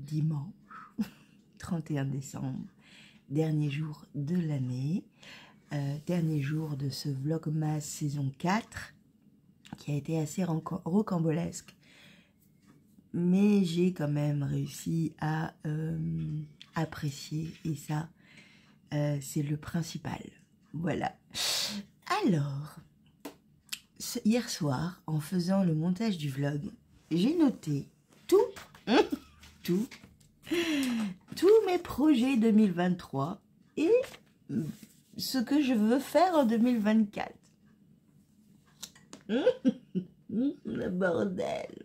dimanche 31 décembre, dernier jour de l'année, dernier jour de ce Vlogmas saison 4 qui a été assez rocambolesque, mais j'ai quand même réussi à apprécier, et ça c'est le principal. Voilà. Alors, hier soir, en faisant le montage du vlog, j'ai noté tous mes projets 2023 et ce que je veux faire en 2024. Le bordel.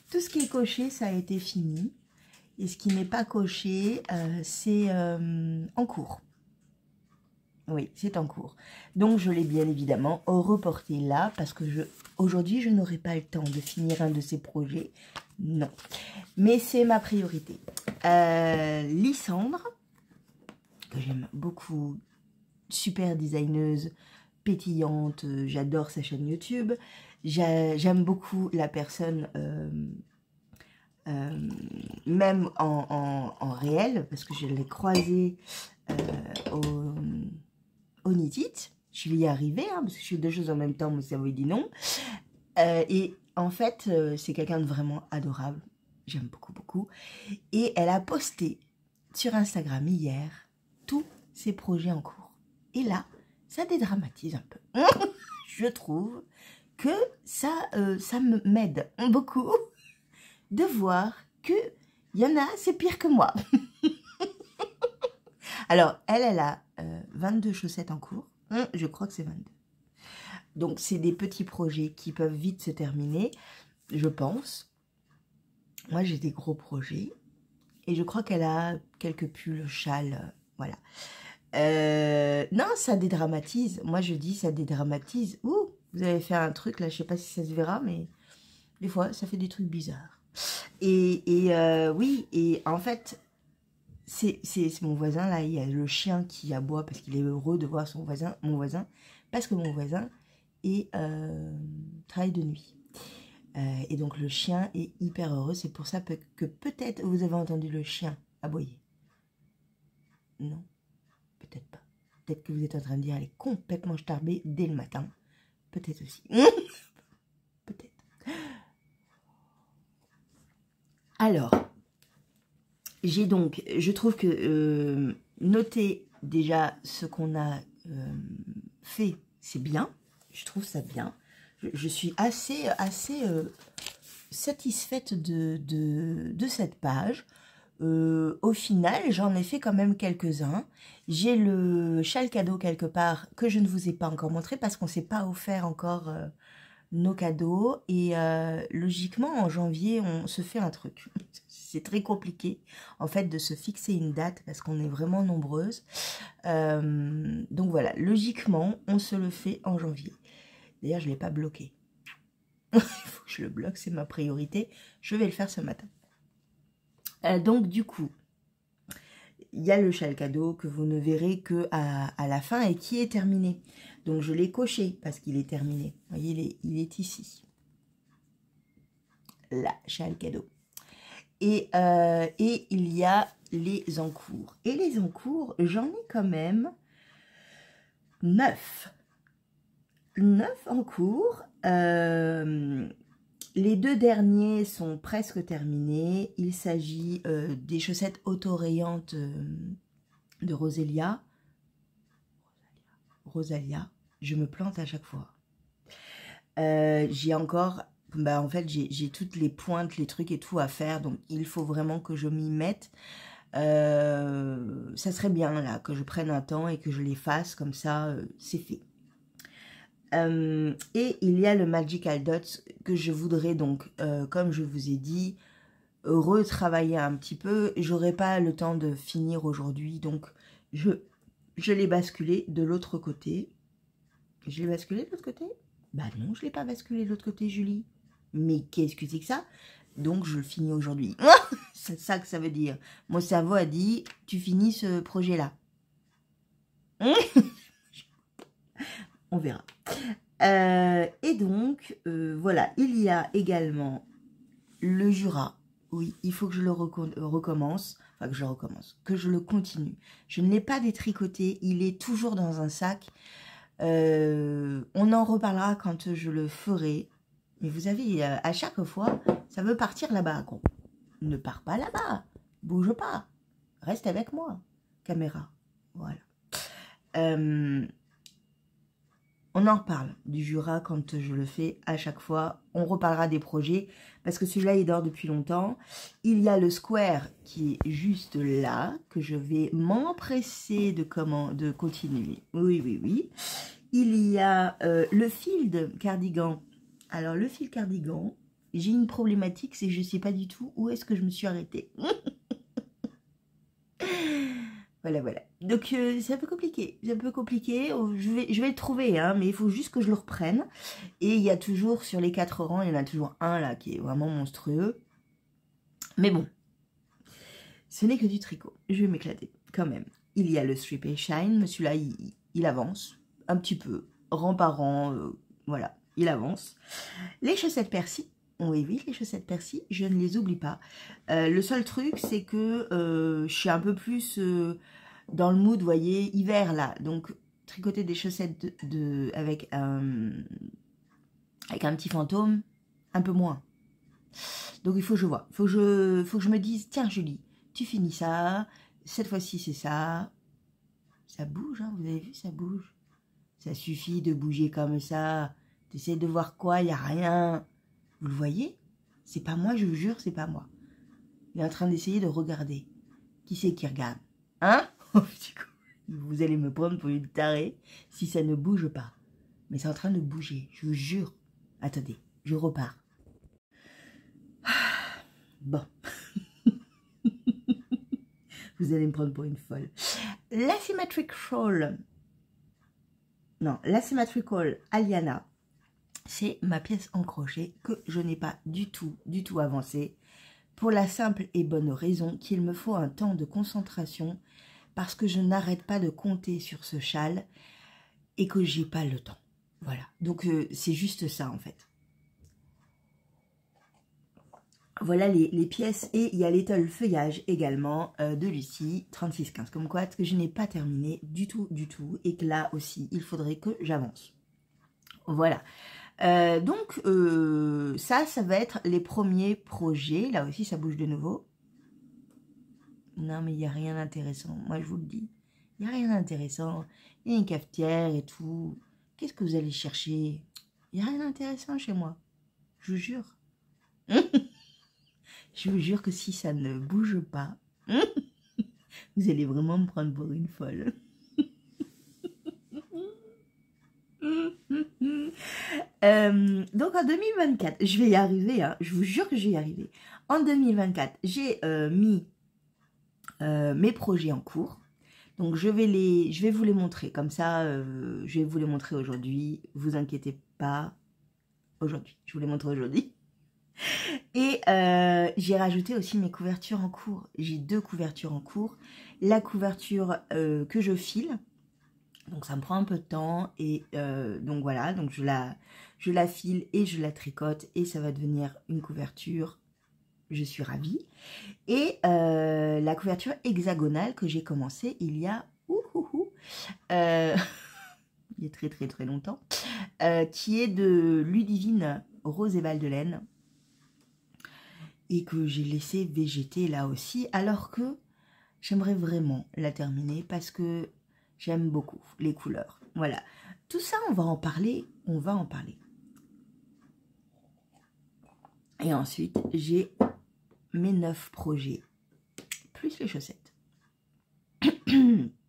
Tout ce qui est coché, ça a été fini. Et ce qui n'est pas coché, c'est en cours. Oui, c'est en cours. Donc, je l'ai bien évidemment reporté là, parce que aujourd'hui, je n'aurai pas le temps de finir un de ces projets. Non. Mais c'est ma priorité. Lysandre, que j'aime beaucoup, super designeuse, pétillante, j'adore sa chaîne YouTube. J'aime beaucoup la personne, même en réel, parce que je l'ai croisée au Nidit. Je vais y arriver, hein, parce que je fais deux choses en même temps, mon cerveau dit non. Et en fait, c'est quelqu'un de vraiment adorable. J'aime beaucoup, beaucoup. Et elle a posté sur Instagram hier tous ses projets en cours. Et là, ça dédramatise un peu. Je trouve que ça m'aide beaucoup de voir que y en a, c'est pire que moi. Alors, elle a 22 chaussettes en cours. Je crois que c'est 22. Donc, c'est des petits projets qui peuvent vite se terminer, je pense. Moi, j'ai des gros projets. Et je crois qu'elle a quelques pulls, châles, voilà. Non, ça dédramatise. Moi, je dis ça dédramatise. Ouh, vous avez fait un truc, là, je sais pas si ça se verra, mais des fois, ça fait des trucs bizarres. Et oui, et en fait, c'est mon voisin, là, il y a le chien qui aboie parce qu'il est heureux de voir mon voisin, parce que mon voisin travaille de nuit. Et donc, le chien est hyper heureux. C'est pour ça que peut-être vous avez entendu le chien aboyer. Non, peut-être pas. Peut-être que vous êtes en train de dire, elle est complètement starbée dès le matin. Peut-être aussi. Peut-être. Alors, j'ai donc, je trouve que noter déjà ce qu'on a fait, c'est bien. Je trouve ça bien. Je suis assez satisfaite de cette page. Au final, j'en ai fait quand même quelques-uns. J'ai le châle cadeau quelque part que je ne vous ai pas encore montré parce qu'on ne s'est pas offert encore nos cadeaux. Et logiquement, en janvier, on se fait un truc. C'est très compliqué, en fait, de se fixer une date parce qu'on est vraiment nombreuses. Donc voilà, logiquement, on se le fait en janvier. D'ailleurs, je ne l'ai pas bloqué. Il faut que je le bloque, c'est ma priorité. Je vais le faire ce matin. Donc, du coup, il y a le châle cadeau que vous ne verrez que à la fin et qui est terminé. Donc, je l'ai coché parce qu'il est terminé. Vous voyez, il est ici. Là, châle cadeau. Et il y a les encours. Et les encours, j'en ai quand même 9. 9 encours. Les deux derniers sont presque terminés. Il s'agit des chaussettes autorayantes de Rosalia. Rosalia, je me plante à chaque fois. J'ai encore, en fait, j'ai toutes les pointes, les trucs et tout à faire. Donc, il faut vraiment que je m'y mette. Ça serait bien, là, que je prenne un temps et que je les fasse. Comme ça, c'est fait. Et il y a le Magical Dots que je voudrais donc, comme je vous ai dit, retravailler un petit peu. J'aurai pas le temps de finir aujourd'hui, donc je l'ai basculé de l'autre côté. Je l'ai basculé de l'autre côté? Bah non, je l'ai pas basculé de l'autre côté, Julie. Mais qu'est-ce que c'est que ça? Donc je le finis aujourd'hui. C'est ça que ça veut dire. Mon cerveau a dit, tu finis ce projet-là. On verra. Et donc, voilà, il y a également le Jura oui, il faut que je le recommence, enfin que je le recommence, que je le continue. Je ne l'ai pas détricoté, il est toujours dans un sac. On en reparlera quand je le ferai. Mais vous savez, à chaque fois, ça veut partir là-bas. Ne pars pas là-bas, bouge pas, reste avec moi, caméra. Voilà. On en reparle du Jura quand je le fais à chaque fois. On reparlera des projets parce que celui-là, il dort depuis longtemps. Il y a le Square qui est juste là, que je vais m'empresser de continuer. Oui, oui, oui. Il y a le Field Cardigan. Alors, le Field Cardigan, j'ai une problématique, c'est que je ne sais pas du tout où est-ce que je me suis arrêtée. Voilà, voilà. Donc, c'est un peu compliqué. C'est un peu compliqué. Oh, je vais le trouver, hein, mais il faut juste que je le reprenne. Et il y a toujours, sur les 4 rangs, il y en a toujours un, là, qui est vraiment monstrueux. Mais bon, ce n'est que du tricot. Je vais m'éclater, quand même. Il y a le Strip et Shine. Mais celui-là, il avance un petit peu, rang par rang. Voilà, il avance. Les chaussettes Percy. Oui, oui, les chaussettes Percy, je ne les oublie pas. Le seul truc, c'est que je suis un peu plus dans le mood, vous voyez, hiver là. Donc, tricoter des chaussettes avec un petit fantôme, un peu moins. Donc, il faut que je vois. Faut que je me dise, tiens, Julie, tu finis ça. Cette fois-ci, c'est ça. Ça bouge, hein, vous avez vu, ça bouge. Ça suffit de bouger comme ça. Tu essaies de voir quoi, il n'y a rien. Vous le voyez? C'est pas moi, je vous jure, c'est pas moi. Il est en train d'essayer de regarder. Qui c'est qui regarde? Hein? Vous allez me prendre pour une tarée si ça ne bouge pas. Mais c'est en train de bouger, je vous jure. Attendez, je repars. Bon. Vous allez me prendre pour une folle. L'Asymmetrical. Non, l'Asymmetrical Aliana. C'est ma pièce en crochet que je n'ai pas du tout avancée. Pour la simple et bonne raison qu'il me faut un temps de concentration parce que je n'arrête pas de compter sur ce châle et que j'ai pas le temps. Voilà, donc c'est juste ça en fait. Voilà les pièces et il y a l'étole feuillage également de Lucie 3615. Comme quoi que je n'ai pas terminé du tout et que là aussi il faudrait que j'avance. Voilà. Donc, ça va être les premiers projets. Là aussi, ça bouge de nouveau. Non, mais il n'y a rien d'intéressant. Moi, je vous le dis. Il n'y a rien d'intéressant. Il y a une cafetière et tout. Qu'est-ce que vous allez chercher? Il n'y a rien d'intéressant chez moi. Je vous jure. Je vous jure que si ça ne bouge pas, vous allez vraiment me prendre pour une folle. Donc en 2024, je vais y arriver, hein, je vous jure que je vais y arriver. En 2024, j'ai mis mes projets en cours. Donc je vais vous les montrer. Comme ça, je vais vous les montrer aujourd'hui. Vous inquiétez pas. Aujourd'hui, je vous les montre aujourd'hui. Et j'ai rajouté aussi mes couvertures en cours. J'ai 2 couvertures en cours. La couverture que je file. Donc ça me prend un peu de temps et donc voilà, donc je la file et je la tricote et ça va devenir une couverture, je suis ravie. Et la couverture hexagonale que j'ai commencé il y a il y a très longtemps, qui est de Ludivine Rose et Valdelaine et que j'ai laissé végéter là aussi alors que j'aimerais vraiment la terminer parce que j'aime beaucoup les couleurs. Voilà. Tout ça, on va en parler. On va en parler. Et ensuite, j'ai mes 9 projets. Plus les chaussettes.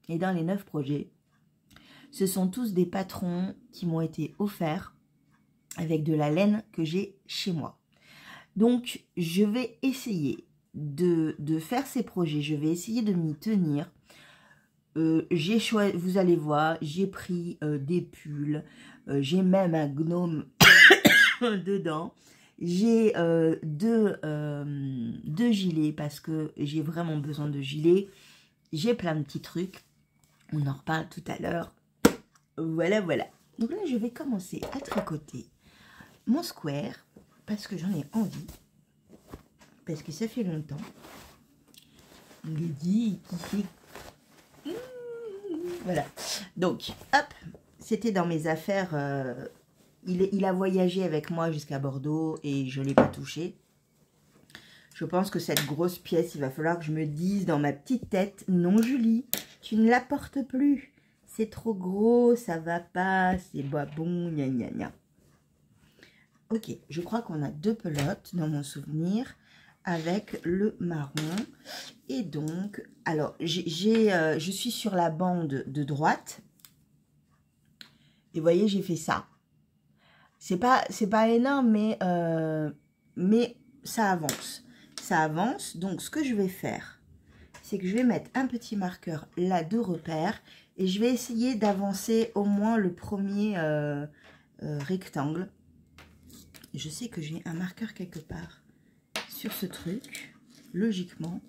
Et dans les 9 projets, ce sont tous des patrons qui m'ont été offerts avec de la laine que j'ai chez moi. Donc, je vais essayer de faire ces projets. Je vais essayer de m'y tenir. J'ai choisi, vous allez voir, j'ai pris des pulls, j'ai même un gnome dedans, j'ai 2 gilets parce que j'ai vraiment besoin de gilets, j'ai plein de petits trucs, on en reparle tout à l'heure, voilà. Donc là je vais commencer à tricoter mon square parce que j'en ai envie. parce que ça fait longtemps. Il est dit qu'il fait... Voilà. Donc, hop, c'était dans mes affaires. Il a voyagé avec moi jusqu'à Bordeaux et je ne l'ai pas touché. Je pense que cette grosse pièce, il va falloir que je me dise dans ma petite tête, non Julie, tu ne la portes plus. C'est trop gros, ça va pas, c'est pas bon, gna gna gna. Ok, je crois qu'on a 2 pelotes dans mon souvenir avec le marron. Et donc, alors, je suis sur la bande de droite. Et vous voyez, j'ai fait ça. C'est pas énorme, mais ça avance. Ça avance. Donc, ce que je vais faire, c'est que je vais mettre un petit marqueur là de repère. Et je vais essayer d'avancer au moins le premier rectangle. Je sais que j'ai un marqueur quelque part sur ce truc, logiquement.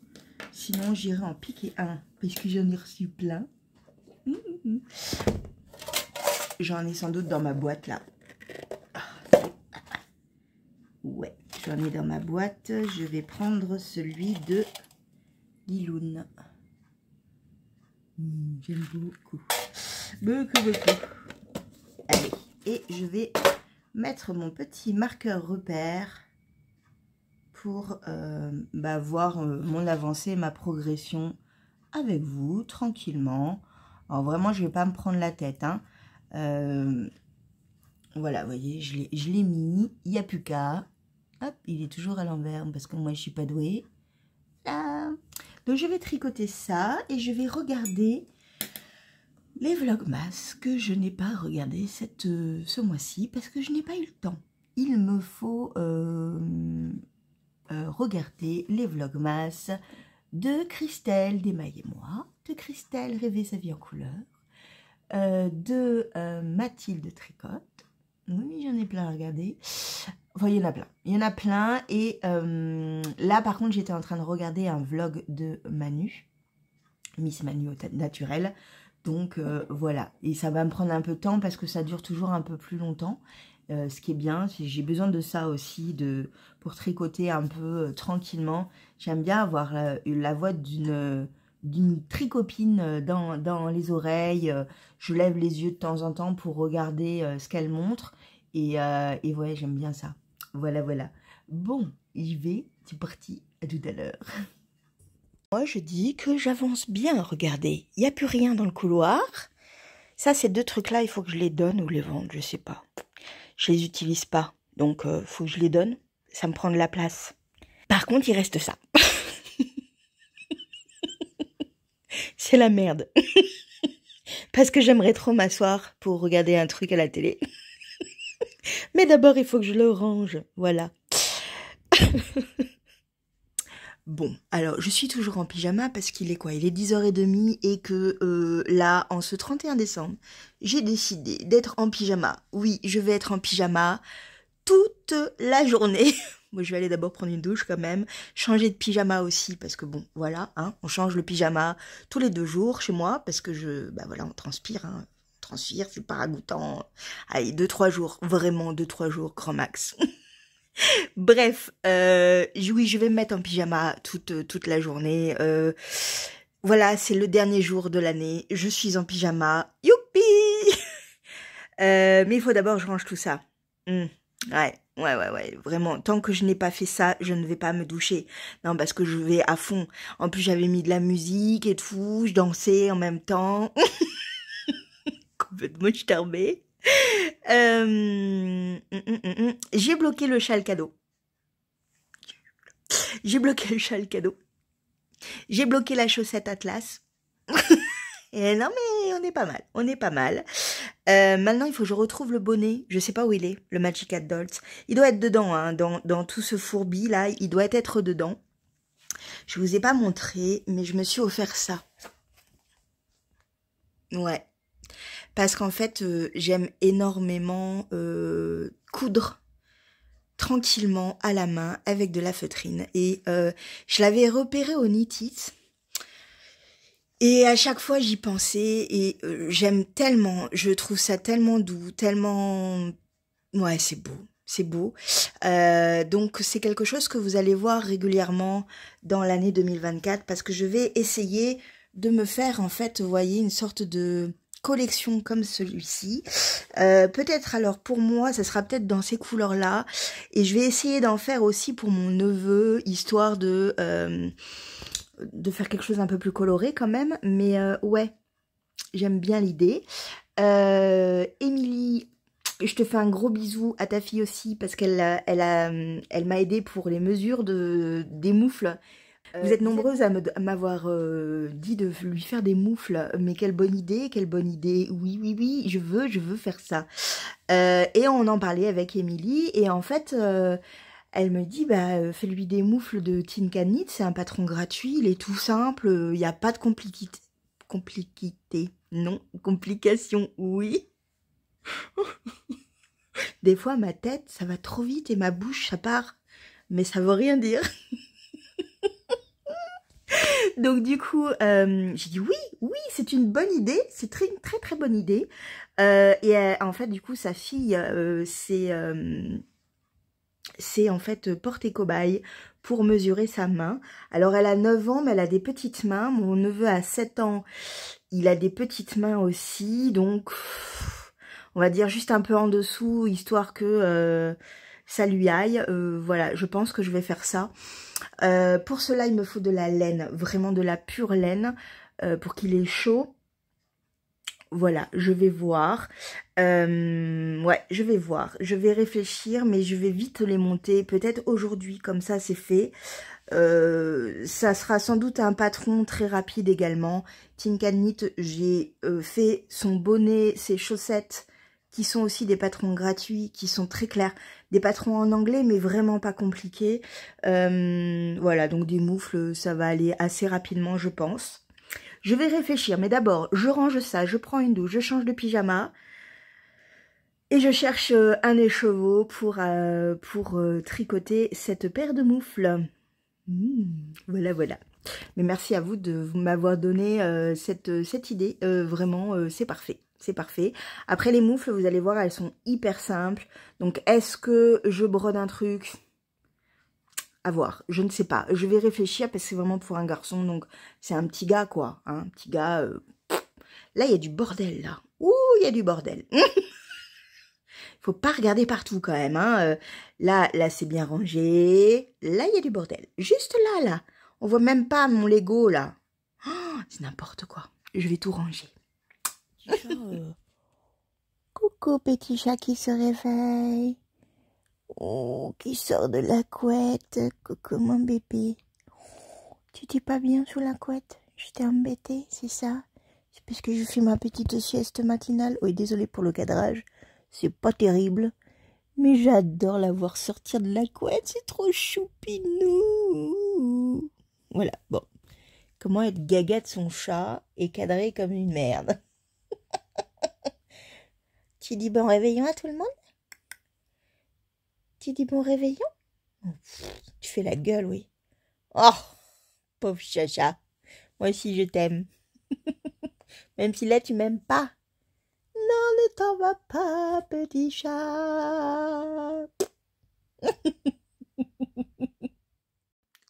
Sinon, j'irai en piquer un, puisque j'en ai reçu plein. J'en ai sans doute dans ma boîte, là. Ouais, j'en ai dans ma boîte. Je vais prendre celui de Liloun. J'aime beaucoup. Beaucoup, beaucoup. Allez, et je vais mettre mon petit marqueur repère pour voir mon avancée, ma progression avec vous, tranquillement. Alors vraiment, je ne vais pas me prendre la tête. Hein. Voilà, vous voyez, je l'ai mis. Il n'y a plus qu'à. Hop, il est toujours à l'envers parce que moi, je ne suis pas douée. Là. Donc, je vais tricoter ça et je vais regarder les vlogmas que je n'ai pas regardé ce mois-ci parce que je n'ai pas eu le temps. Il me faut regarder les vlogmas de Christelle d'Émaille et moi, de Christelle Rêver sa vie en couleur, de Mathilde Tricotte. Oui, j'en ai plein à regarder. Enfin, il y en a plein. Il y en a plein. Et là, par contre, j'étais en train de regarder un vlog de Manu, Miss Manu au naturel. Donc, voilà. Et ça va me prendre un peu de temps parce que ça dure toujours un peu plus longtemps. Ce qui est bien, j'ai besoin de ça aussi pour tricoter un peu tranquillement. J'aime bien avoir la voix d'une tricopine dans les oreilles. Je lève les yeux de temps en temps pour regarder ce qu'elle montre. Et ouais, j'aime bien ça. Voilà, voilà. Bon, j'y vais. C'est parti. À tout à l'heure. Moi, je dis que j'avance bien. Regardez, il n'y a plus rien dans le couloir. Ça, ces 2 trucs-là, il faut que je les donne ou les vende, je sais pas. Je les utilise pas, donc faut que je les donne. Ça me prend de la place. Par contre, il reste ça. C'est la merde. Parce que j'aimerais trop m'asseoir pour regarder un truc à la télé. Mais d'abord, il faut que je le range. Voilà. Bon, alors, je suis toujours en pyjama parce qu'il est quoi? Il est 10h30 et que là, en ce 31 décembre, j'ai décidé d'être en pyjama. Oui, je vais être en pyjama toute la journée. Moi, je vais aller d'abord prendre une douche quand même, changer de pyjama aussi parce que bon, voilà, hein, on change le pyjama tous les 2 jours chez moi parce que voilà, on transpire, hein. On transpire, c'est pas ragoûtant. Allez, 2-3 jours, vraiment 2-3 jours, grand max. Bref, oui, je vais me mettre en pyjama toute la journée. Voilà, c'est le dernier jour de l'année. Je suis en pyjama. Youpi! Mais il faut d'abord que je range tout ça. Ouais, vraiment. Tant que je n'ai pas fait ça, je ne vais pas me doucher. Non, parce que je vais à fond. En plus, j'avais mis de la musique et tout. Je dansais en même temps. Complètement starbée. J'ai bloqué le châle cadeau. J'ai bloqué le châle cadeau. J'ai bloqué la chaussette Atlas. Et non mais on est pas mal, on est pas mal. Maintenant il faut que je retrouve le bonnet. Je sais pas où il est, le Magic Adults. Il doit être dedans, hein, dans tout ce fourbi là, il doit être dedans. Je vous ai pas montré, mais je me suis offert ça. Ouais. Parce qu'en fait, j'aime énormément coudre tranquillement à la main avec de la feutrine. Et je l'avais repéré au Knit-It. Et à chaque fois, j'y pensais et j'aime tellement, je trouve ça tellement doux, tellement... Ouais, c'est beau. c'est beau. Donc c'est quelque chose que vous allez voir régulièrement dans l'année 2024 parce que je vais essayer de me faire en fait, vous voyez, une sorte de collection comme celui-ci. Peut-être alors pour moi, ça sera peut-être dans ces couleurs-là. Et je vais essayer d'en faire aussi pour mon neveu, histoire de faire quelque chose un peu plus coloré quand même. Mais ouais, j'aime bien l'idée. Émilie, je te fais un gros bisou à ta fille aussi parce qu'elle m'a aidé pour les mesures des moufles. Vous êtes nombreuses à m'avoir dit de lui faire des moufles, mais quelle bonne idée, oui, oui, oui, je veux faire ça. Et on en parlait avec Émilie, et en fait, elle me dit, bah, fais-lui des moufles de Tin Can Knit, c'est un patron gratuit, il est tout simple, il n'y a pas de non, complication, oui. Des fois, ma tête, ça va trop vite, et ma bouche, ça part, mais ça veut rien dire. Donc du coup, j'ai dit oui, c'est une bonne idée, c'est une très très bonne idée. En fait, du coup, sa fille, c'est en fait porter cobaye pour mesurer sa main. Alors elle a 9 ans, mais elle a des petites mains. Mon neveu a 7 ans, il a des petites mains aussi, donc on va dire juste un peu en dessous, histoire que ça lui aille. Voilà, je pense que je vais faire ça. Pour cela, il me faut de la laine, vraiment de la pure laine, pour qu'il ait chaud. Voilà, je vais voir. Ouais, je vais voir. Je vais réfléchir, mais je vais vite les monter. Peut-être aujourd'hui, comme ça, c'est fait. Ça sera sans doute un patron très rapide également. Tin Can Knit, j'ai fait son bonnet, ses chaussettes, qui sont aussi des patrons gratuits, qui sont très clairs. Des patrons en anglais, mais vraiment pas compliqués. Voilà, donc des moufles, ça va aller assez rapidement, je pense. Je vais réfléchir, mais d'abord, je range ça, je prends une douche, je change de pyjama. Et je cherche un écheveau pour tricoter cette paire de moufles. Voilà, voilà. Mais merci à vous de m'avoir donné cette idée. Vraiment, c'est parfait. C'est parfait. Après les moufles, vous allez voir, elles sont hyper simples. Donc, est-ce que je brode un truc? À voir, je ne sais pas. Je vais réfléchir parce que c'est vraiment pour un garçon. Donc, c'est un petit gars, quoi. Hein, un petit gars. Là, il y a du bordel, là. Ouh, il y a du bordel. Faut pas regarder partout, quand même. Hein. Là, c'est bien rangé. Là, il y a du bordel. Juste là, là. On voit même pas mon Lego, là. Oh, c'est n'importe quoi. Je vais tout ranger. Coucou, petit chat qui se réveille. Oh, qui sort de la couette. Coucou, mon bébé. Tu t'es pas bien sous la couette? Je t'ai embêté, c'est ça? C'est parce que je fais ma petite sieste matinale. Oui, désolé pour le cadrage. C'est pas terrible. Mais j'adore la voir sortir de la couette. C'est trop choupinou. Voilà, bon. Comment être gaga de son chat et cadré comme une merde. Tu dis bon réveillon à tout le monde? Tu dis bon réveillon? Tu fais la gueule, oui. Oh, pauvre chacha. Moi aussi, je t'aime. Même si là, tu m'aimes pas. Non, ne t'en va pas, petit chat.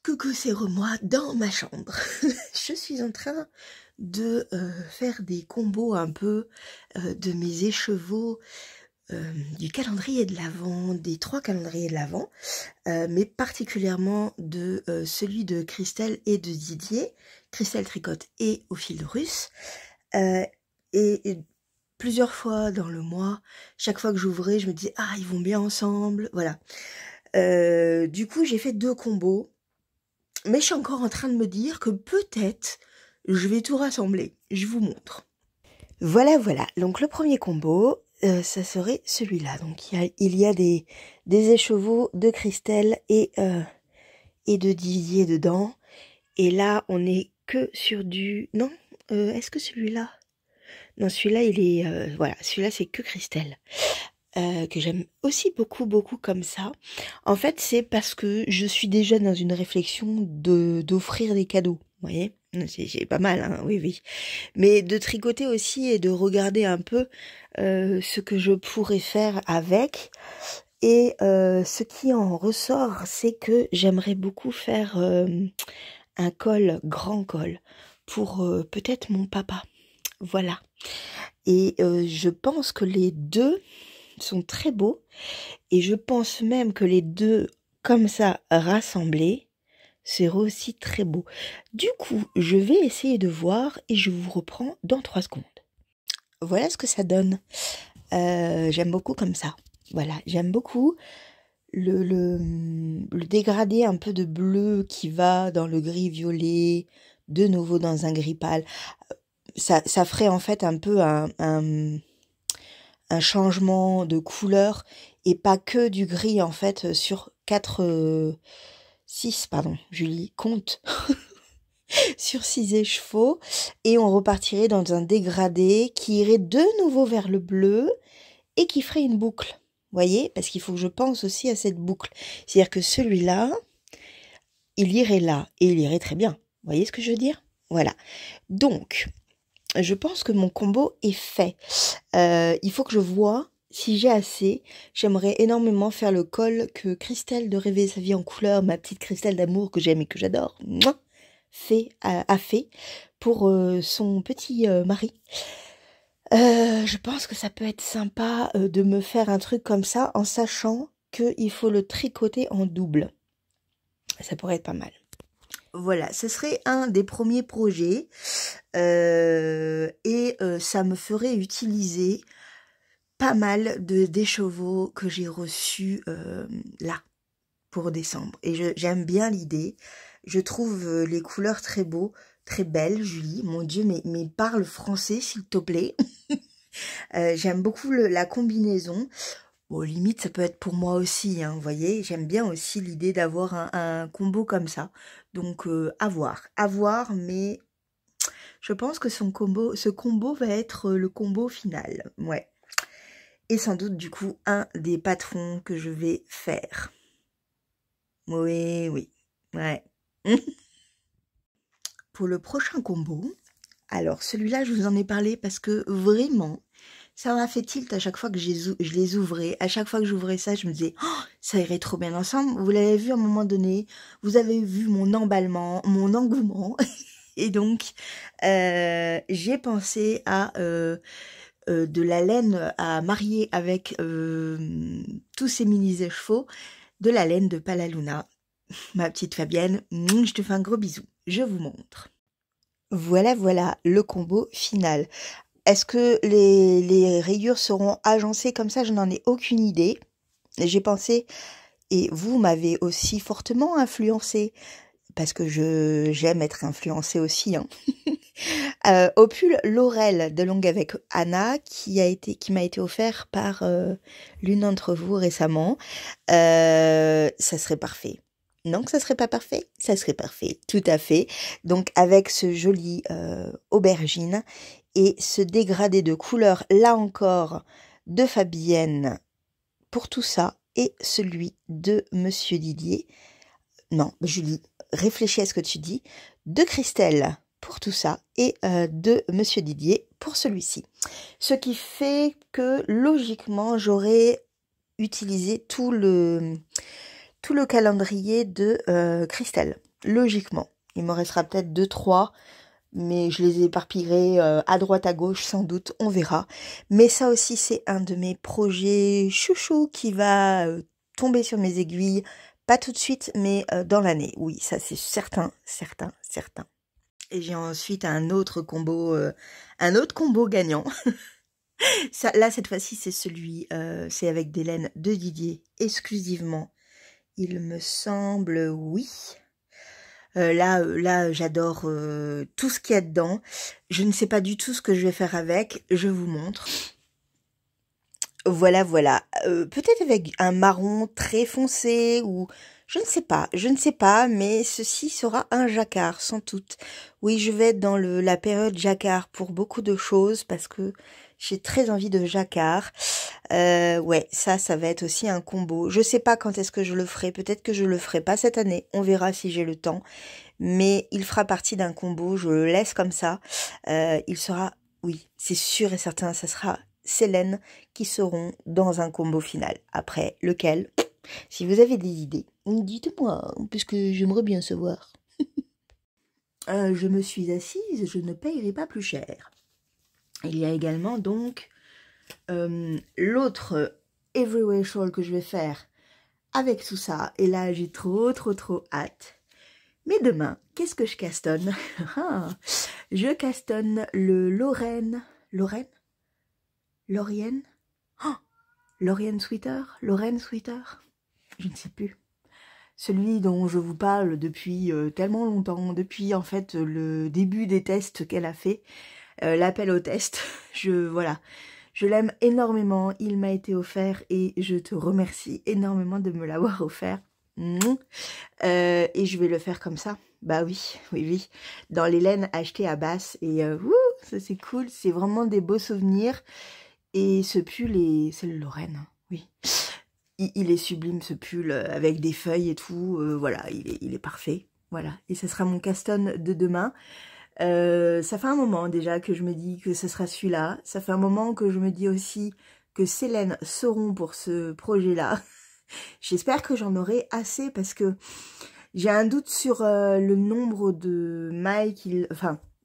Coucou, c'est moi dans ma chambre. Je suis en train de faire des combos un peu de mes écheveaux du calendrier de l'Avent, des 3 calendriers de l'Avent, mais particulièrement de celui de Christelle et de Didier. Christelle tricote et au fil russe. Et plusieurs fois dans le mois, chaque fois que j'ouvrais, je me disais « Ah, ils vont bien ensemble !» Voilà. Du coup, j'ai fait 2 combos. Mais je suis encore en train de me dire que peut-être je vais tout rassembler. Je vous montre. Voilà, voilà. Donc le premier combo, ça serait celui-là. Donc il y a des écheveaux de Christelle et de Didier dedans. Et là, on est que sur du... Non, est-ce que celui-là... Non, celui-là, il est... voilà, celui-là, c'est que Christelle. Que j'aime aussi beaucoup, beaucoup comme ça. En fait, c'est parce que je suis déjà dans une réflexion d'offrir des cadeaux, vous voyez. C'est pas mal, hein, oui, oui. Mais de tricoter aussi et de regarder un peu ce que je pourrais faire avec. Et ce qui en ressort, c'est que j'aimerais beaucoup faire un col, grand col, pour peut-être mon papa. Voilà. Et je pense que les deux sont très beaux. Et je pense même que les deux, comme ça, rassemblés, seraient aussi très beaux. Du coup, je vais essayer de voir et je vous reprends dans 3 secondes. Voilà ce que ça donne. J'aime beaucoup comme ça. Voilà, j'aime beaucoup le dégradé un peu de bleu qui va dans le gris violet, de nouveau dans un gris pâle. Ça ferait en fait un peu un changement de couleur et pas que du gris en fait sur 6, pardon, Julie, compte, sur 6 écheveaux et on repartirait dans un dégradé qui irait de nouveau vers le bleu et qui ferait une boucle. Voyez, parce qu'il faut que je pense aussi à cette boucle. C'est-à-dire que celui-là, il irait là et il irait très bien. Voyez ce que je veux dire? Voilà. Donc, je pense que mon combo est fait. Il faut que je vois si j'ai assez. J'aimerais énormément faire le col que Christelle de Rêver sa vie en couleur, ma petite Christelle d'amour que j'aime et que j'adore, a fait pour son petit mari. Je pense que ça peut être sympa de me faire un truc comme ça en sachant qu'il faut le tricoter en double. Ça pourrait être pas mal. Voilà, ce serait un des premiers projets et ça me ferait utiliser pas mal d'écheveaux que j'ai reçus là pour décembre. Et j'aime bien l'idée. Je trouve les couleurs très beaux, très belles, Julie. Mon Dieu, mais parle français s'il te plaît. J'aime beaucoup la combinaison. Bon, limite, ça peut être pour moi aussi, hein, vous voyez. J'aime bien aussi l'idée d'avoir un combo comme ça. Donc, à voir, mais je pense que ce combo va être le combo final. Ouais. Et sans doute, du coup, un des patrons que je vais faire. Oui, ouais. Pour le prochain combo, alors celui-là, je vous en ai parlé parce que vraiment, ça m'a fait tilt à chaque fois que je les ouvrais. À chaque fois que j'ouvrais ça, je me disais, oh, ça irait trop bien ensemble. Vous l'avez vu à un moment donné, vous avez vu mon emballement, mon engouement. Et donc, j'ai pensé à de la laine à marier avec tous ces mini-écheveaux, de la laine de Palaluna. Ma petite Fabienne, je te fais un gros bisou. Je vous montre. Voilà le combo final. Est-ce que les rayures seront agencées comme ça? Je n'en ai aucune idée. J'ai pensé, et vous m'avez aussi fortement influencé, parce que j'aime être influencée aussi, hein. Au pull Laurel de Longue avec Anna, qui m'a été offert par l'une d'entre vous récemment. Ça serait parfait. Non, que ça serait pas parfait? Ça serait parfait, tout à fait. Donc avec ce joli aubergine et ce dégradé de couleur, là encore, de Fabienne pour tout ça, et celui de Monsieur Didier. Non, Julie, réfléchis à ce que tu dis. De Christelle pour tout ça, et de Monsieur Didier pour celui-ci. Ce qui fait que, logiquement, j'aurais utilisé tout le calendrier de Christelle, logiquement. Il me restera peut-être 2-3, mais je les éparpillerai à droite, à gauche, sans doute, on verra. Mais ça aussi, c'est un de mes projets chouchou qui va tomber sur mes aiguilles, pas tout de suite, mais dans l'année. Oui, ça c'est certain. Et j'ai ensuite un autre combo gagnant. Ça, là, cette fois-ci, c'est c'est avec des laines de Didier exclusivement. Il me semble, oui. Là, j'adore tout ce qu'il y a dedans. Je ne sais pas du tout ce que je vais faire avec. Je vous montre. Voilà. Peut-être avec un marron très foncé ou je ne sais pas, mais ceci sera un jacquard sans doute. Oui, je vais être dans la période jacquard pour beaucoup de choses parce que j'ai très envie de jacquard. Ouais, ça va être aussi un combo. Je sais pas quand est-ce que je le ferai. Peut-être que je le ferai pas cette année. On verra si j'ai le temps. Mais il fera partie d'un combo. Je le laisse comme ça. Il sera, oui, c'est sûr et certain, ça sera Célène qui seront dans un combo final. Après lequel, si vous avez des idées, dites-moi, puisque j'aimerais bien savoir. Je me suis assise, je ne payerai pas plus cher. Il y a également donc l'autre Everywhere Shawl que je vais faire avec tout ça. Et là, j'ai trop hâte. Mais demain, qu'est-ce que je castonne? Je castonne le Lorraine. Lorraine? Laurienne? Laurienne Sweater? Lorraine Sweater? Je ne sais plus. Celui dont je vous parle depuis tellement longtemps, depuis en fait le début des tests qu'elle a fait, l'appel au test. Voilà, je l'aime énormément, il m'a été offert et je te remercie énormément de me l'avoir offert. Et je vais le faire comme ça. Bah oui, dans les laines achetées à Basse et ça c'est cool, c'est vraiment des beaux souvenirs. Et ce pull c'est le Lorraine, oui. Il est sublime ce pull avec des feuilles et tout, voilà, il est parfait, voilà. Et ce sera mon caston de demain. Ça fait un moment déjà que je me dis que ce sera celui-là. Ça fait un moment que je me dis aussi que Célène seront pour ce projet-là. J'espère que j'en aurai assez parce que j'ai un doute sur le nombre de mailles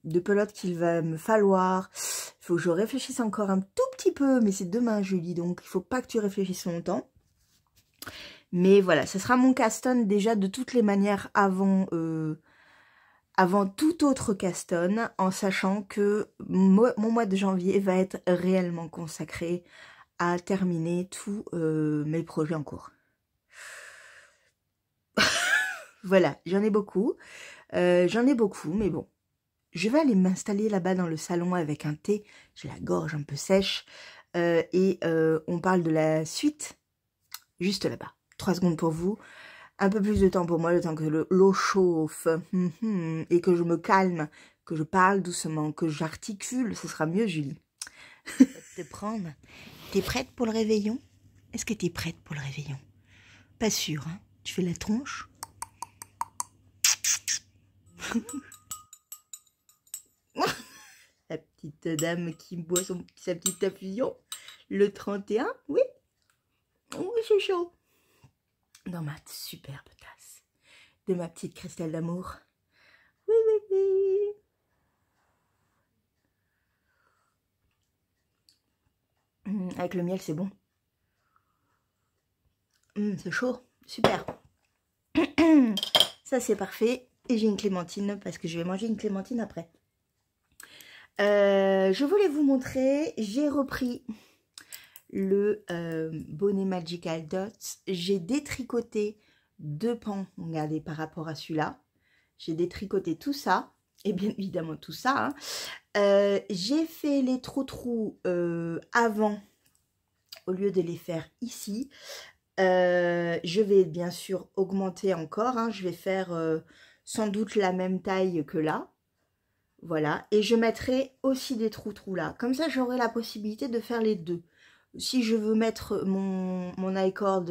de pelotes qu'il va me falloir. Il faut que je réfléchisse encore un tout petit peu, mais c'est demain Julie, donc il faut pas que tu réfléchisses longtemps. Mais voilà, ce sera mon caston déjà de toutes les manières avant tout autre caston, en sachant que mon mois de janvier va être réellement consacré à terminer tous mes projets en cours. Voilà, j'en ai beaucoup, mais bon. Je vais aller m'installer là-bas dans le salon avec un thé, j'ai la gorge un peu sèche, et on parle de la suite, juste là-bas. 3 secondes pour vous, un peu plus de temps pour moi, le temps que l'eau chauffe, et que je me calme, que je parle doucement, que j'articule, ce sera mieux Julie. Te prendre. T'es prête pour le réveillon? Est-ce que t'es prête pour le réveillon? Pas sûr, hein? Tu fais la tronche? La petite dame qui boit sa petite infusion. Le 31, oui. Oui, c'est chaud. Dans ma superbe tasse. De ma petite Christelle d'amour. Oui, oui, oui. Avec le miel, c'est bon. C'est chaud. Super. Ça, c'est parfait. Et j'ai une clémentine parce que je vais manger une clémentine après. Je voulais vous montrer, j'ai repris le bonnet Magical Dots. J'ai détricoté 2 pans, regardez, par rapport à celui-là. J'ai détricoté tout ça, et bien évidemment tout ça. Hein. J'ai fait les trous avant, au lieu de les faire ici. Je vais bien sûr augmenter encore, hein. Je vais faire sans doute la même taille que là. Voilà, et je mettrai aussi des trous là. Comme ça, j'aurai la possibilité de faire les deux. Si je veux mettre mon I-cord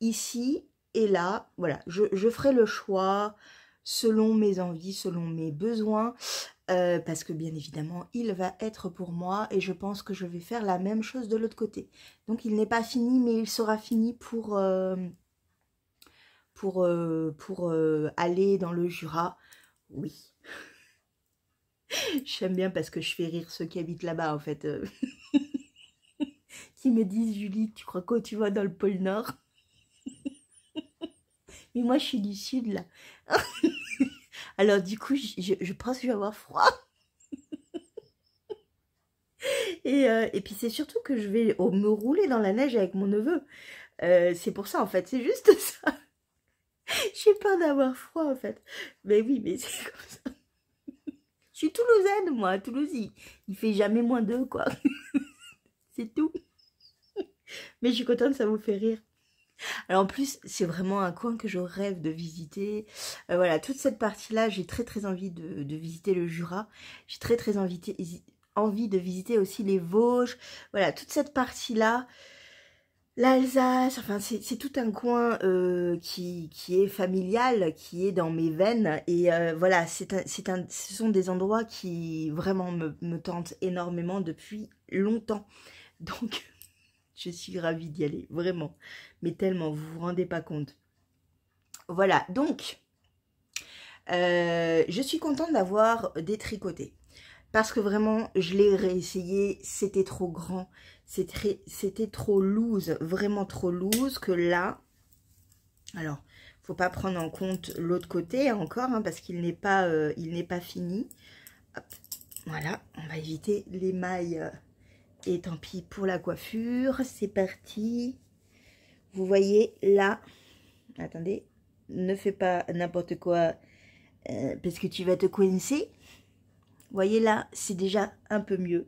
ici et là, voilà, je ferai le choix selon mes envies, selon mes besoins, parce que bien évidemment, il va être pour moi et je pense que je vais faire la même chose de l'autre côté. Donc, il n'est pas fini, mais il sera fini pour aller dans le Jura. Oui. J'aime bien parce que je fais rire ceux qui habitent là-bas, en fait. Qui me disent, Julie, tu crois que tu vas dans le pôle Nord? Mais moi, je suis du Sud, là. Alors, du coup, je pense que je vais avoir froid. Et puis, c'est surtout que je vais me rouler dans la neige avec mon neveu. C'est pour ça, en fait. C'est juste ça. J'ai peur d'avoir froid, en fait. Mais oui, mais c'est comme ça. Je suis toulousaine, moi. À Toulouse, il fait jamais -2, quoi. C'est tout. Mais je suis contente, ça vous fait rire. Alors en plus, c'est vraiment un coin que je rêve de visiter. Voilà, toute cette partie-là, j'ai très envie de visiter le Jura. J'ai très envie de visiter aussi les Vosges. Voilà, toute cette partie-là. L'Alsace, enfin c'est tout un coin qui est familial, qui est dans mes veines. Et voilà, ce sont des endroits qui vraiment me tentent énormément depuis longtemps. Donc, je suis ravie d'y aller, vraiment. Mais tellement, vous vous rendez pas compte. Voilà, donc, je suis contente d'avoir détricoté. Parce que vraiment, je l'ai réessayé, c'était trop grand. C'était trop loose, vraiment trop loose, que là... Alors, faut pas prendre en compte l'autre côté encore, hein, parce qu'il n'est pas, fini. Hop, voilà, on va éviter les mailles. Et tant pis pour la coiffure, c'est parti. Vous voyez là, attendez, ne fais pas n'importe quoi parce que tu vas te coincer. Vous voyez là, c'est déjà un peu mieux.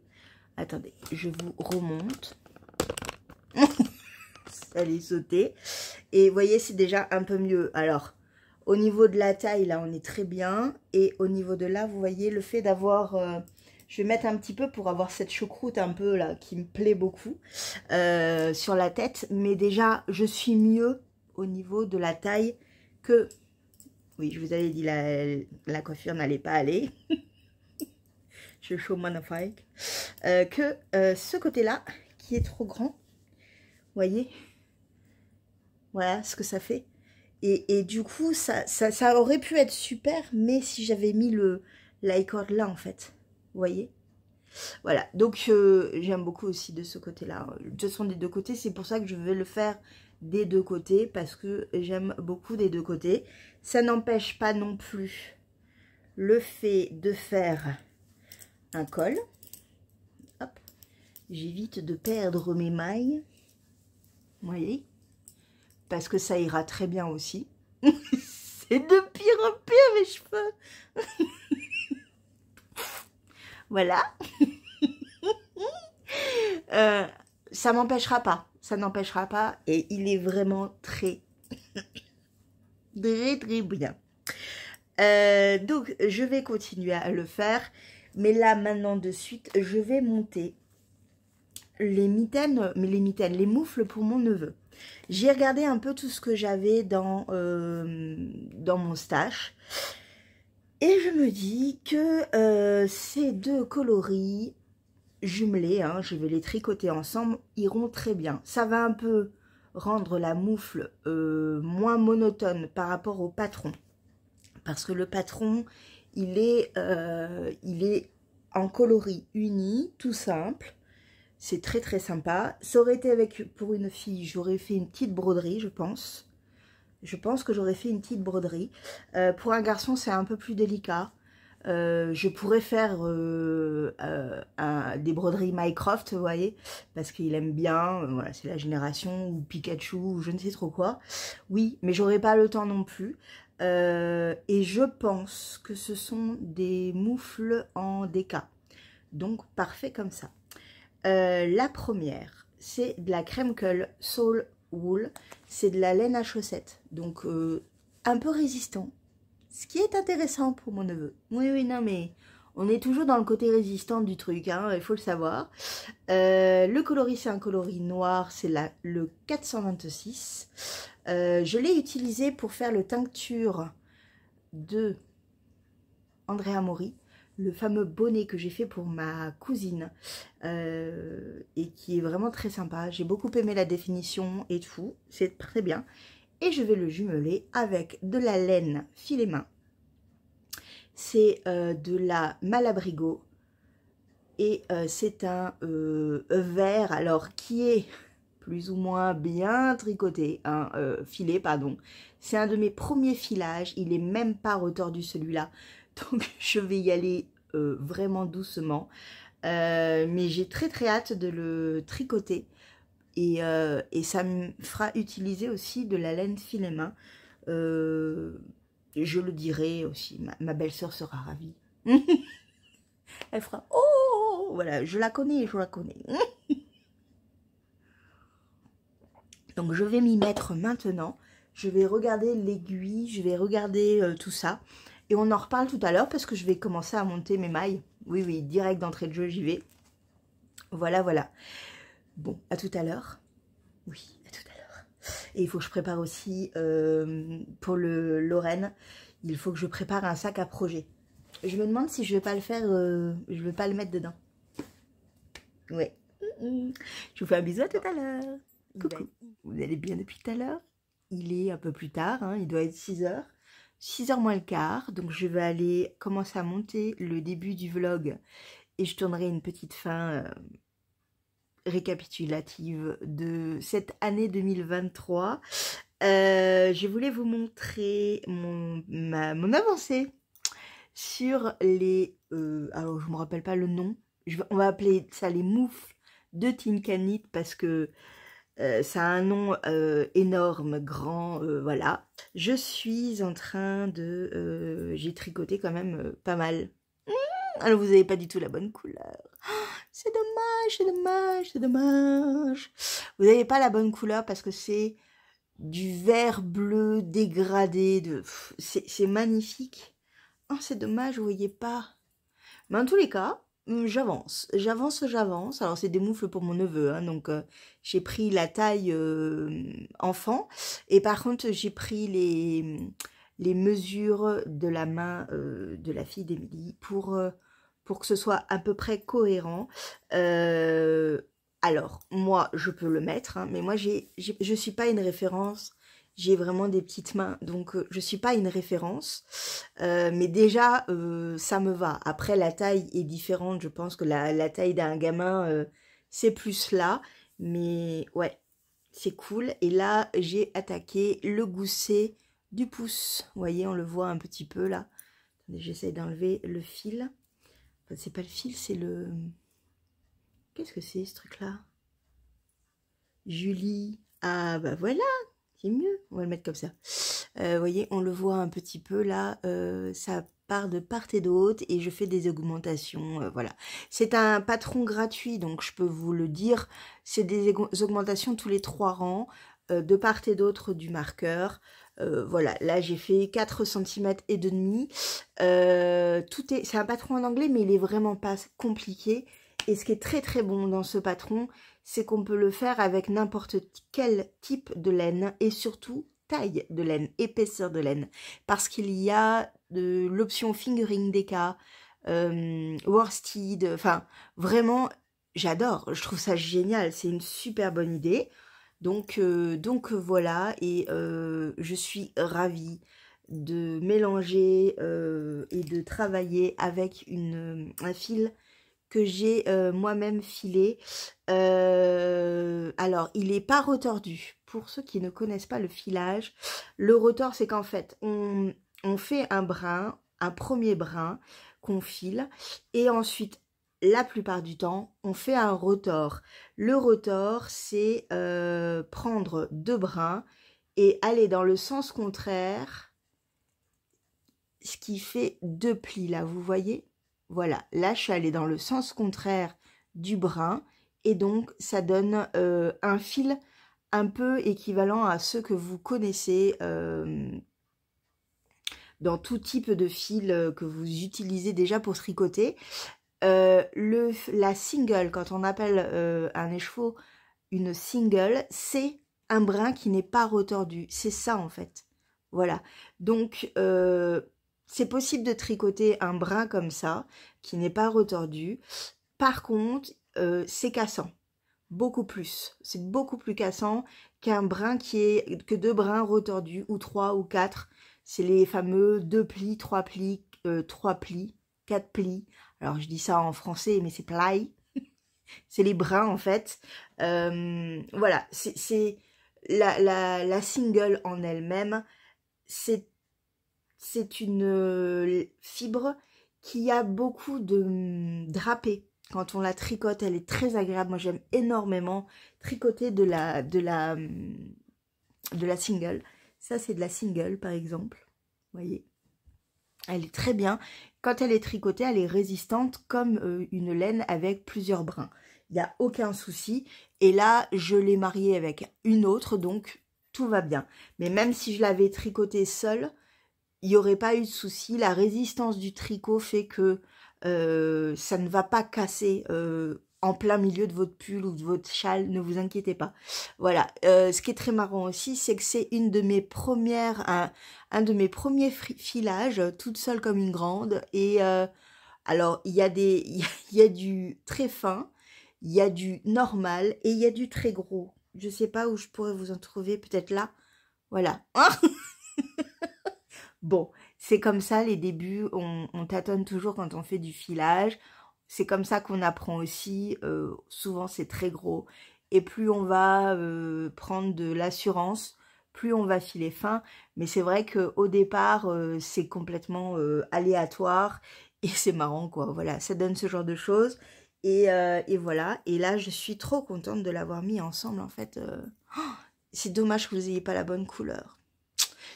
Attendez, je vous remonte. Ça allait sauter. Et vous voyez, c'est déjà un peu mieux. Alors, au niveau de la taille, là, on est très bien. Et au niveau de là, vous voyez, le fait d'avoir... je vais mettre un petit peu pour avoir cette choucroute un peu, là, qui me plaît beaucoup sur la tête. Mais déjà, je suis mieux au niveau de la taille que... Oui, je vous avais dit, la coiffure n'allait pas aller. Je suis chaud magnifique. Que ce côté-là, qui est trop grand. Vous voyez? Voilà ce que ça fait. Et du coup, ça aurait pu être super, mais si j'avais mis le l'icord là, en fait. Vous voyez? Voilà. Donc, j'aime beaucoup aussi de ce côté-là. De toute façon, des deux côtés, c'est pour ça que je vais le faire des deux côtés, parce que j'aime beaucoup des deux côtés. Ça n'empêche pas non plus le fait de faire un col. Hop. J'évite de perdre mes mailles. Vous voyez? Parce que ça ira très bien aussi. C'est de pire en pire mes cheveux. Voilà. Ça m'empêchera pas. Ça n'empêchera pas. Et il est vraiment très bien. Donc, je vais continuer à le faire. Mais là, maintenant, de suite, je vais monter les mitaines, les moufles pour mon neveu. J'ai regardé un peu tout ce que j'avais dans mon stash. Et je me dis que ces deux coloris jumelés, hein, je vais les tricoter ensemble, iront très bien. Ça va un peu rendre la moufle moins monotone par rapport au patron. Parce que le patron, il est en coloris uni, tout simple. C'est très très sympa. Ça aurait été pour une fille, j'aurais fait une petite broderie, je pense. Je pense que j'aurais fait une petite broderie. Pour un garçon, c'est un peu plus délicat. Je pourrais faire des broderies Mycroft, vous voyez, parce qu'il aime bien, voilà, c'est la génération, ou Pikachu, ou je ne sais trop quoi. Oui, mais j'aurais pas le temps non plus. Et je pense que ce sont des moufles en déca. Donc, parfait comme ça. La première, c'est de la crème Cull Soul Wool. C'est de la laine à chaussettes. Donc, un peu résistant. Ce qui est intéressant pour mon neveu. Oui, oui, non, mais on est toujours dans le côté résistant du truc, hein, il faut le savoir. Le coloris, c'est un coloris noir, c'est le 426. Je l'ai utilisé pour faire le tincture de Andrea Mori, le fameux bonnet que j'ai fait pour ma cousine, et qui est vraiment très sympa. J'ai beaucoup aimé la définition et tout, c'est très bien. Et je vais le jumeler avec de la laine filet main. C'est de la Malabrigo. Et c'est un vert, alors qui est plus ou moins bien tricoté, un filet, pardon. C'est un de mes premiers filages, il est même pas retordu celui-là. Donc je vais y aller vraiment doucement. Mais j'ai très très hâte de le tricoter. Et ça me fera utiliser aussi de la laine filet main. Je le dirai aussi, ma belle-sœur sera ravie. Elle fera « Oh !» Voilà, je la connais, je la connais. Donc je vais m'y mettre maintenant. Je vais regarder l'aiguille, je vais regarder tout ça. Et on en reparle tout à l'heure parce que je vais commencer à monter mes mailles. Oui, oui, direct d'entrée de jeu, j'y vais. Voilà, voilà. Bon, à tout à l'heure. Oui, à tout à l'heure. Et il faut que je prépare aussi, pour le Lorraine, il faut que je prépare un sac à projet. Je me demande si je vais pas le faire, je vais pas le mettre dedans. Ouais. Je vous fais un bisou à tout à l'heure. Coucou. Vous allez bien depuis tout à l'heure? Il est un peu plus tard, hein, il doit être 6h. 6h moins le quart. Donc je vais aller commencer à monter le début du vlog. Et je tournerai une petite fin récapitulative de cette année 2023. Je voulais vous montrer mon avancée sur les... alors, je ne me rappelle pas le nom. On va appeler ça les moufles de Tinkanit parce que ça a un nom énorme, grand, voilà. Je suis en train de... j'ai tricoté quand même pas mal. Alors, vous n'avez pas du tout la bonne couleur. C'est dommage, c'est dommage, c'est dommage. Vous n'avez pas la bonne couleur parce que c'est du vert bleu dégradé. C'est magnifique. Oh, c'est dommage, vous voyez pas. Mais en tous les cas, j'avance. Alors, c'est des moufles pour mon neveu. Hein, donc, j'ai pris la taille enfant. Et par contre, j'ai pris les mesures de la main de la fille d'Émilie pour que ce soit à peu près cohérent. Alors, moi, je peux le mettre, hein, mais moi, je suis pas une référence. J'ai vraiment des petites mains, donc je suis pas une référence. Mais déjà, ça me va. Après, la taille est différente. Je pense que la taille d'un gamin, c'est plus là. Mais ouais, c'est cool. Et là, j'ai attaqué le gousset du pouce. Vous voyez, on le voit un petit peu là. Attendez, j'essaie d'enlever le fil. Enfin, c'est pas le fil, c'est le... Qu'est-ce que c'est ce truc-là? Julie. Ah bah voilà, c'est mieux. On va le mettre comme ça. Vous voyez, on le voit un petit peu là. Ça part de part et d'autre et je fais des augmentations. Voilà. C'est un patron gratuit, donc je peux vous le dire. C'est des augmentations tous les 3 rangs, de part et d'autre du marqueur. Voilà, là j'ai fait 4 cm et demi. C'est un patron en anglais, mais il est vraiment pas compliqué. Et ce qui est très très bon dans ce patron, c'est qu'on peut le faire avec n'importe quel type de laine et surtout taille de laine, épaisseur de laine. Parce qu'il y a l'option fingering DK, worsted, enfin vraiment j'adore, je trouve ça génial, c'est une super bonne idée. Donc voilà, et je suis ravie de mélanger et de travailler avec un fil que j'ai moi-même filé. Alors, il n'est pas retordu. Pour ceux qui ne connaissent pas le filage, le retors, c'est qu'en fait, on fait un brin, un premier brin qu'on file, et ensuite, la plupart du temps, on fait un retors. Le retors, c'est prendre 2 brins et aller dans le sens contraire, ce qui fait 2 plis, là, vous voyez? Voilà, là, je suis allée dans le sens contraire du brin, et donc, ça donne un fil un peu équivalent à ceux que vous connaissez dans tout type de fil que vous utilisez déjà pour tricoter. La single, quand on appelle un écheveau une single, c'est un brin qui n'est pas retordu. C'est ça en fait. Voilà. Donc, c'est possible de tricoter un brin comme ça, qui n'est pas retordu. Par contre, c'est cassant. Beaucoup plus. C'est beaucoup plus cassant qu'un brin que 2 brins retordus, ou 3 ou 4. C'est les fameux 2 plis, 3 plis, 3 plis, 4 plis. Alors, je dis ça en français, mais c'est ply. C'est les brins, en fait. Voilà, c'est la single en elle-même. C'est une fibre qui a beaucoup de drapé. Quand on la tricote, elle est très agréable. Moi, j'aime énormément tricoter de la single. Ça, c'est de la single, par exemple. Vous voyez, elle est très bien. Quand elle est tricotée, elle est résistante comme une laine avec plusieurs brins. Il n'y a aucun souci. Et là, je l'ai mariée avec une autre, donc tout va bien. Mais même si je l'avais tricotée seule, il n'y aurait pas eu de souci. La résistance du tricot fait que ça ne va pas casser en plein milieu de votre pull ou de votre châle, ne vous inquiétez pas. Voilà, ce qui est très marrant aussi, c'est que c'est une de mes premières, un de mes premiers filages, toute seule comme une grande. Et alors, il y a du très fin, Il y a du normal et il y a du très gros. Je sais pas où je pourrais vous en trouver, peut-être là. Voilà. Bon, c'est comme ça les débuts, on tâtonne toujours quand on fait du filage. C'est comme ça qu'on apprend aussi. Souvent c'est très gros. Et plus on va prendre de l'assurance, plus on va filer fin. Mais c'est vrai qu'au départ, c'est complètement aléatoire. Et c'est marrant quoi. Voilà, ça donne ce genre de choses. Et voilà. Et là, je suis trop contente de l'avoir mis ensemble en fait. C'est dommage que vous n'ayez pas la bonne couleur.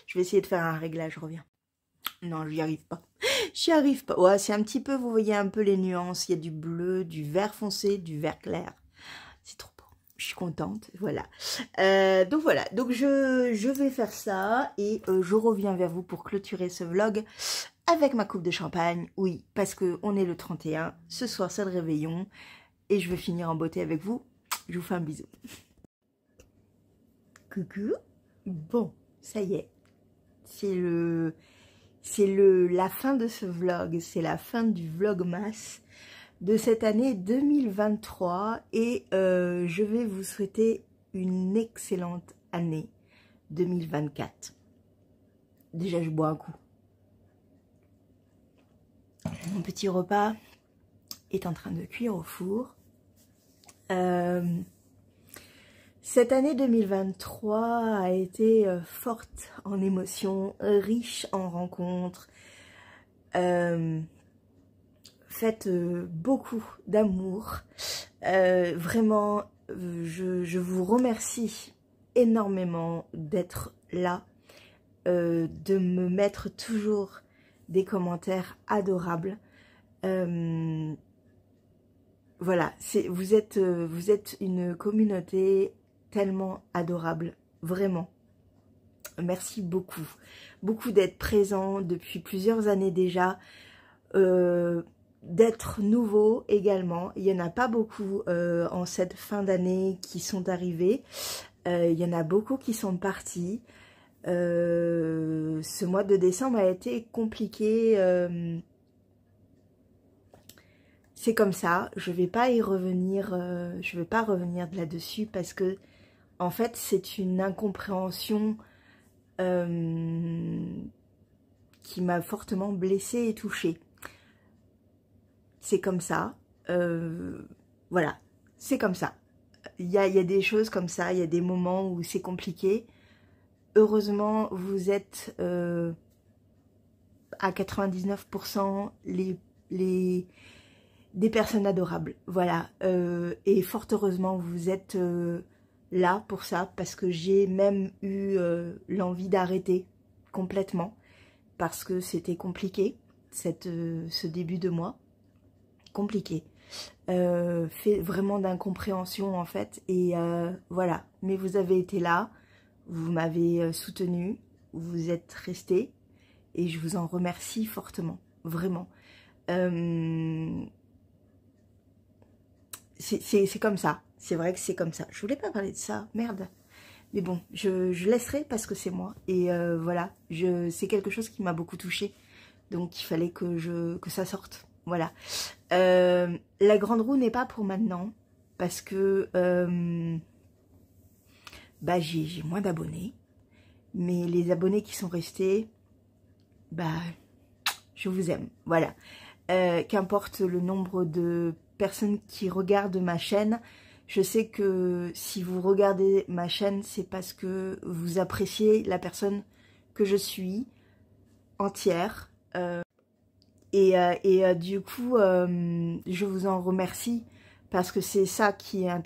Je vais essayer de faire un réglage, je reviens. Non, j'y arrive pas. J'y arrive pas. Ouais, c'est un petit peu, vous voyez un peu les nuances. Il y a du bleu, du vert foncé, du vert clair. C'est trop beau. Je suis contente, voilà. Donc voilà, donc je vais faire ça et je reviens vers vous pour clôturer ce vlog avec ma coupe de champagne. Oui, parce qu'on est le 31. Ce soir, c'est le réveillon et je vais finir en beauté avec vous. Je vous fais un bisou. Coucou. Bon, ça y est. C'est la fin de ce vlog, c'est la fin du vlogmas de cette année 2023 et je vais vous souhaiter une excellente année 2024. Déjà, je bois un coup. Mon petit repas est en train de cuire au four. Cette année 2023 a été forte en émotions, riche en rencontres, faites beaucoup d'amour. Vraiment, je vous remercie énormément d'être là, de me mettre toujours des commentaires adorables. Voilà, vous êtes une communauté tellement adorable, vraiment. Merci beaucoup. Beaucoup d'être présent depuis plusieurs années déjà. D'être nouveau également. Il n'y en a pas beaucoup en cette fin d'année qui sont arrivés. Il y en a beaucoup qui sont partis. Ce mois de décembre a été compliqué. C'est comme ça. Je vais pas y revenir. Je vais pas revenir là-dessus parce que en fait c'est une incompréhension qui m'a fortement blessée et touchée. C'est comme ça. Voilà, c'est comme ça. Il y a des choses comme ça, il y a des moments où c'est compliqué. Heureusement, vous êtes à 99% des personnes adorables. Voilà. Et fort heureusement, vous êtes là pour ça, parce que j'ai même eu l'envie d'arrêter complètement, parce que c'était compliqué, ce début de mois. Compliqué. Fait vraiment d'incompréhension en fait. Et voilà. Mais vous avez été là, vous m'avez soutenu, vous êtes restés. Et je vous en remercie fortement. Vraiment. C'est comme ça. C'est vrai que c'est comme ça. Je voulais pas parler de ça. Merde. Mais bon, je laisserai parce que c'est moi. Et voilà. C'est quelque chose qui m'a beaucoup touchée. Donc il fallait que ça sorte. Voilà. La grande roue n'est pas pour maintenant. Parce que bah, j'ai moins d'abonnés. Mais les abonnés qui sont restés, bah, je vous aime. Voilà. Qu'importe le nombre de personnes qui regardent ma chaîne, je sais que si vous regardez ma chaîne, c'est parce que vous appréciez la personne que je suis entière. Du coup, je vous en remercie parce que c'est ça qui a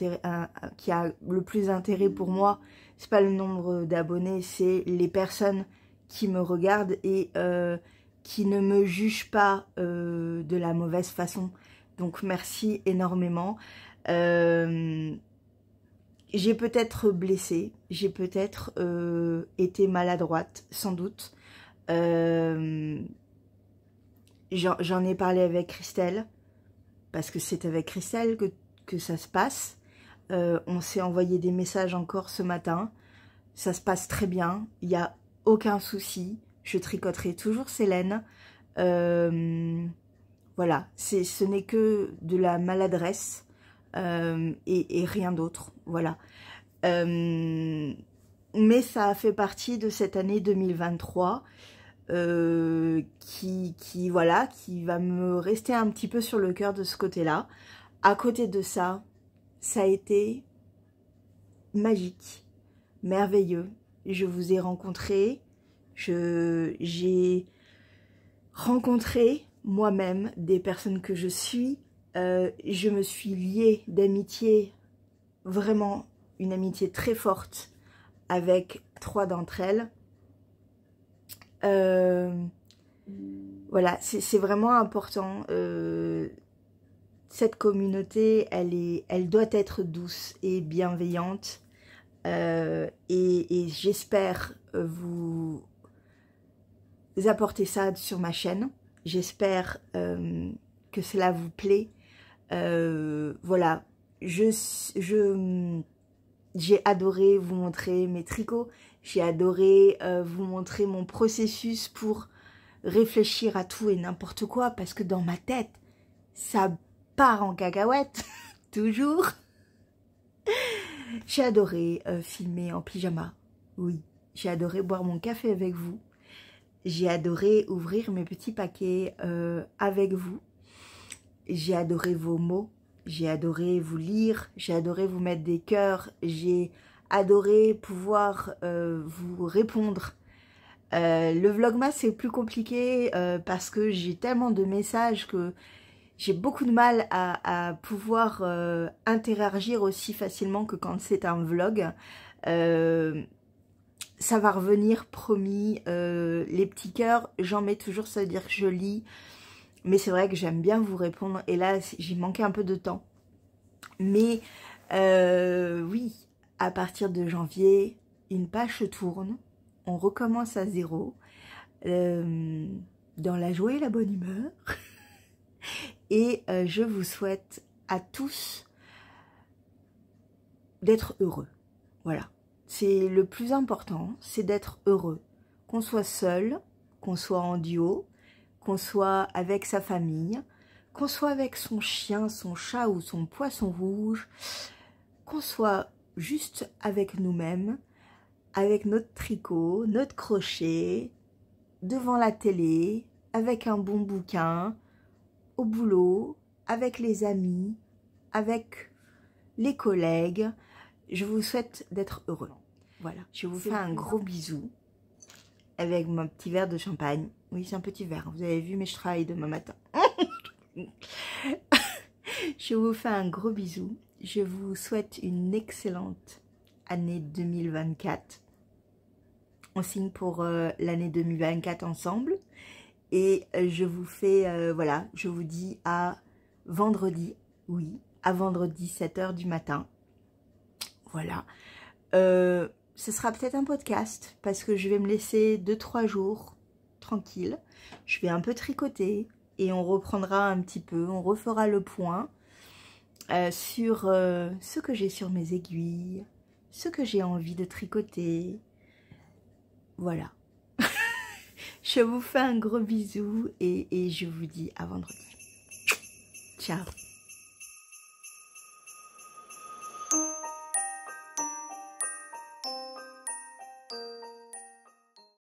le plus d'intérêt pour moi. C'est pas le nombre d'abonnés, c'est les personnes qui me regardent et qui ne me jugent pas de la mauvaise façon. Donc merci énormément. J'ai peut-être blessé, j'ai peut-être été maladroite, sans doute. J'en ai parlé avec Christelle, parce que c'est avec Christelle que ça se passe. On s'est envoyé des messages encore ce matin. Ça se passe très bien, il n'y a aucun souci. Je tricoterai toujours ces laines. Voilà, ce n'est que de la maladresse. et rien d'autre, voilà. Mais ça a fait partie de cette année 2023 voilà, qui va me rester un petit peu sur le cœur de ce côté-là. À côté de ça, ça a été magique, merveilleux. Je vous ai rencontré, j'ai rencontré moi-même des personnes que je suis. Je me suis liée d'amitié, vraiment une amitié très forte avec 3 d'entre elles. Voilà, c'est vraiment important. Cette communauté, elle doit être douce et bienveillante. Et j'espère vous apporter ça sur ma chaîne. J'espère que cela vous plaît. Voilà, j'ai adoré vous montrer mes tricots. J'ai adoré vous montrer mon processus pour réfléchir à tout et n'importe quoi. Parce que dans ma tête, ça part en cacahuète, toujours. J'ai adoré filmer en pyjama. Oui, j'ai adoré boire mon café avec vous. J'ai adoré ouvrir mes petits paquets avec vous. J'ai adoré vos mots. J'ai adoré vous lire. J'ai adoré vous mettre des cœurs. J'ai adoré pouvoir vous répondre. Le vlogmas, c'est plus compliqué parce que j'ai tellement de messages que j'ai beaucoup de mal à pouvoir interagir aussi facilement que quand c'est un vlog. Ça va revenir, promis. Les petits cœurs, j'en mets toujours, ça veut dire que je lis. Mais c'est vrai que j'aime bien vous répondre. Et là, j'ai manqué un peu de temps. Mais oui, à partir de janvier, une page se tourne. On recommence à zéro. Dans la joie et la bonne humeur. Et je vous souhaite à tous d'être heureux. Voilà. C'est le plus important, c'est d'être heureux. Qu'on soit seul, qu'on soit en duo, qu'on soit avec sa famille, qu'on soit avec son chien, son chat ou son poisson rouge, qu'on soit juste avec nous-mêmes, avec notre tricot, notre crochet, devant la télé, avec un bon bouquin, au boulot, avec les amis, avec les collègues. Je vous souhaite d'être heureux. Voilà, je vous fais un gros bisou avec mon petit verre de champagne. Oui, c'est un petit verre, vous avez vu, mais je travaille demain matin. Je vous fais un gros bisou. Je vous souhaite une excellente année 2024. On signe pour l'année 2024 ensemble. Et je vous fais, voilà, je vous dis à vendredi, oui, à vendredi 7 h du matin. Voilà. Ce sera peut-être un podcast parce que je vais me laisser 2-3 jours tranquille. Je vais un peu tricoter et on reprendra un petit peu, on refera le point sur ce que j'ai sur mes aiguilles, ce que j'ai envie de tricoter. Voilà. Je vous fais un gros bisou et je vous dis à vendredi. Ciao.